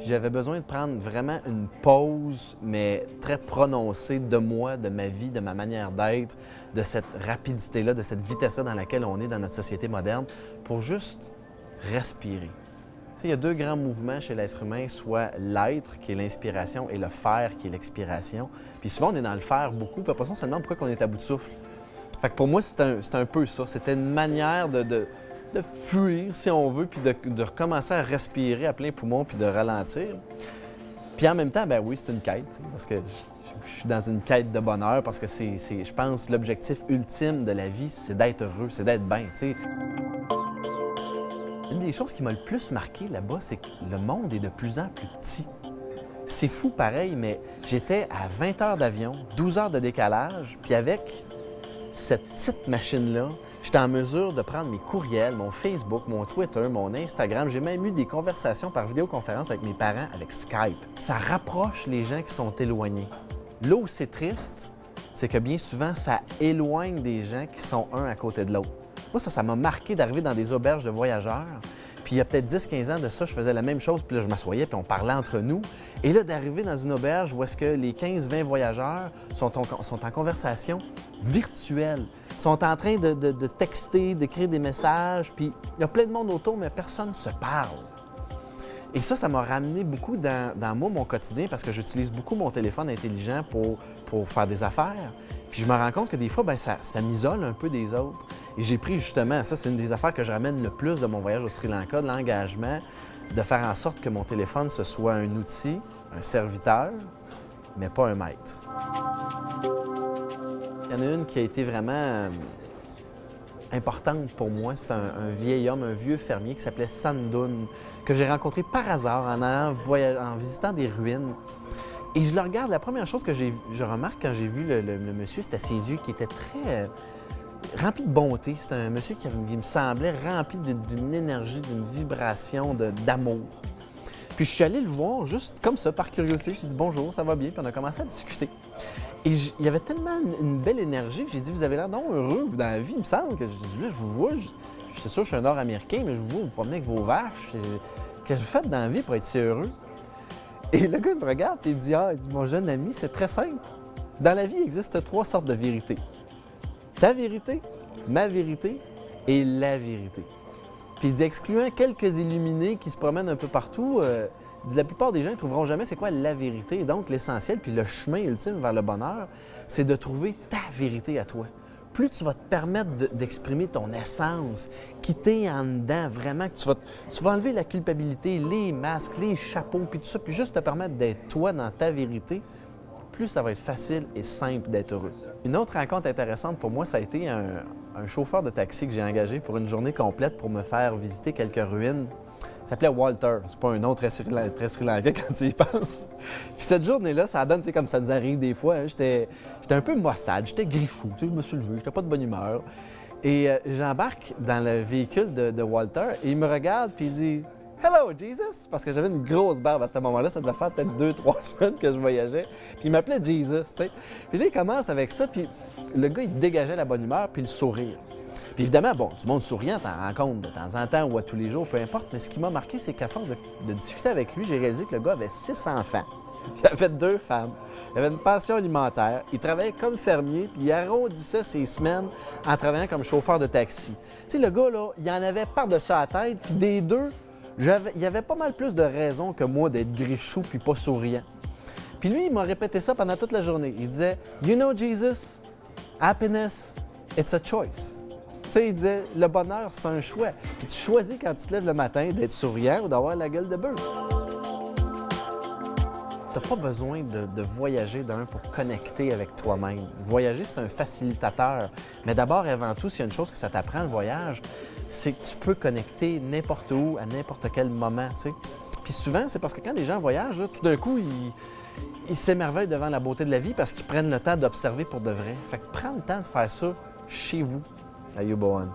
Puis j'avais besoin de prendre vraiment une pause, mais très prononcée de moi, de ma vie, de ma manière d'être, de cette rapidité-là, de cette vitesse-là dans laquelle on est dans notre société moderne, pour juste respirer. Il y a deux grands mouvements chez l'être humain, soit l'être, qui est l'inspiration, et le faire, qui est l'expiration. Puis souvent, on est dans le faire beaucoup, puis après ça, on se demande pourquoi on est à bout de souffle. Fait que pour moi, c'est un peu ça. C'était une manière de fuir, si on veut, puis de recommencer à respirer à plein poumon, puis de ralentir. Puis en même temps, ben oui, c'est une quête, parce que je suis dans une quête de bonheur, parce que c'est je pense, l'objectif ultime de la vie, c'est d'être heureux, c'est d'être bien, tu sais. Une des choses qui m'a le plus marqué là-bas, c'est que le monde est de plus en plus petit. C'est fou pareil, mais j'étais à 20 heures d'avion, 12 heures de décalage, puis avec cette petite machine-là, j'étais en mesure de prendre mes courriels, mon Facebook, mon Twitter, mon Instagram. J'ai même eu des conversations par vidéoconférence avec mes parents avec Skype. Ça rapproche les gens qui sont éloignés. Là où c'est triste, c'est que bien souvent, ça éloigne des gens qui sont un à côté de l'autre. Moi, ça m'a marqué d'arriver dans des auberges de voyageurs. Puis il y a peut-être 10-15 ans de ça, je faisais la même chose, puis là, je m'assoyais, puis on parlait entre nous. Et là, d'arriver dans une auberge où est-ce que les 15-20 voyageurs sont en conversation virtuelle, sont en train de texter, d'écrire des messages, puis il y a plein de monde autour, mais personne ne se parle. Et ça m'a ramené beaucoup dans moi, mon quotidien, parce que j'utilise beaucoup mon téléphone intelligent pour faire des affaires. Puis je me rends compte que des fois, bien, ça m'isole un peu des autres. Et j'ai pris justement, ça c'est une des affaires que je ramène le plus de mon voyage au Sri Lanka, de l'engagement, de faire en sorte que mon téléphone, ce soit un outil, un serviteur, mais pas un maître. Il y en a une qui a été vraiment importante pour moi. C'est un vieil homme, un vieux fermier qui s'appelait Sandun, que j'ai rencontré par hasard en visitant des ruines. Et je le regarde, la première chose que je remarque quand j'ai vu le monsieur, c'était ses yeux qui étaient très remplis de bonté. C'était un monsieur qui me semblait rempli d'une énergie, d'une vibration, d'amour. Puis je suis allé le voir juste comme ça, par curiosité. Je lui ai dit bonjour, ça va bien, puis on a commencé à discuter. Et il y avait tellement une belle énergie que j'ai dit, vous avez l'air donc heureux, vous, dans la vie, il me semble. Que je dis, là, je vous vois, c'est sûr, je suis un Nord-Américain, mais je vous vois, vous promenez avec vos vaches. Qu'est-ce que vous faites dans la vie pour être si heureux? Et le gars il me regarde et il dit, mon jeune ami, c'est très simple. Dans la vie, il existe 3 sortes de vérités. Ta vérité, ma vérité et la vérité. Puis il dit, excluant quelques illuminés qui se promènent un peu partout, la plupart des gens ne trouveront jamais c'est quoi la vérité. Et donc, l'essentiel, puis le chemin ultime vers le bonheur, c'est de trouver ta vérité à toi. Plus tu vas te permettre d'exprimer ton essence, quitter en dedans, vraiment, que tu vas enlever la culpabilité, les masques, les chapeaux, puis tout ça, puis juste te permettre d'être toi dans ta vérité, plus ça va être facile et simple d'être heureux. Une autre rencontre intéressante pour moi, ça a été un chauffeur de taxi que j'ai engagé pour une journée complète pour me faire visiter quelques ruines. Il s'appelait Walter. C'est pas un nom très Sri Lankais quand tu y penses. Puis cette journée-là, ça donne, tu sais, comme ça nous arrive des fois, hein, j'étais un peu maussade, j'étais griffou, tu sais, je me suis levé, j'étais pas de bonne humeur. Et j'embarque dans le véhicule de Walter et il me regarde puis il dit « Hello, Jesus! » Parce que j'avais une grosse barbe à ce moment-là, ça devait faire peut-être 2-3 semaines que je voyageais. Puis il m'appelait Jesus, tu sais. Puis là, il commence avec ça, puis le gars, il dégageait la bonne humeur puis le sourire. Puis évidemment, bon, du monde souriant, t'en rends compte de temps en temps ou à tous les jours, peu importe, mais ce qui m'a marqué, c'est qu'à force de discuter avec lui, j'ai réalisé que le gars avait 6 enfants. Il avait 2 femmes, il avait une pension alimentaire, il travaillait comme fermier, puis il arrondissait ses semaines en travaillant comme chauffeur de taxi. Tu sais, le gars, là, il en avait par-dessus la tête, puis des deux, il y avait pas mal plus de raisons que moi d'être grichou puis pas souriant. Puis lui, il m'a répété ça pendant toute la journée. Il disait « You know, Jesus, happiness, it's a choice. » Tu sais, il disait, le bonheur, c'est un choix. Puis tu choisis quand tu te lèves le matin d'être souriant ou d'avoir la gueule de bœuf. Tu n'as pas besoin de voyager pour connecter avec toi-même. Voyager, c'est un facilitateur. Mais d'abord et avant tout, s'il y a une chose que ça t'apprend, le voyage, c'est que tu peux connecter n'importe où, à n'importe quel moment, tu sais. Puis souvent, c'est parce que quand les gens voyagent, là, tout d'un coup, ils s'émerveillent devant la beauté de la vie parce qu'ils prennent le temps d'observer pour de vrai. Fait que prends le temps de faire ça chez vous. Ayubowan.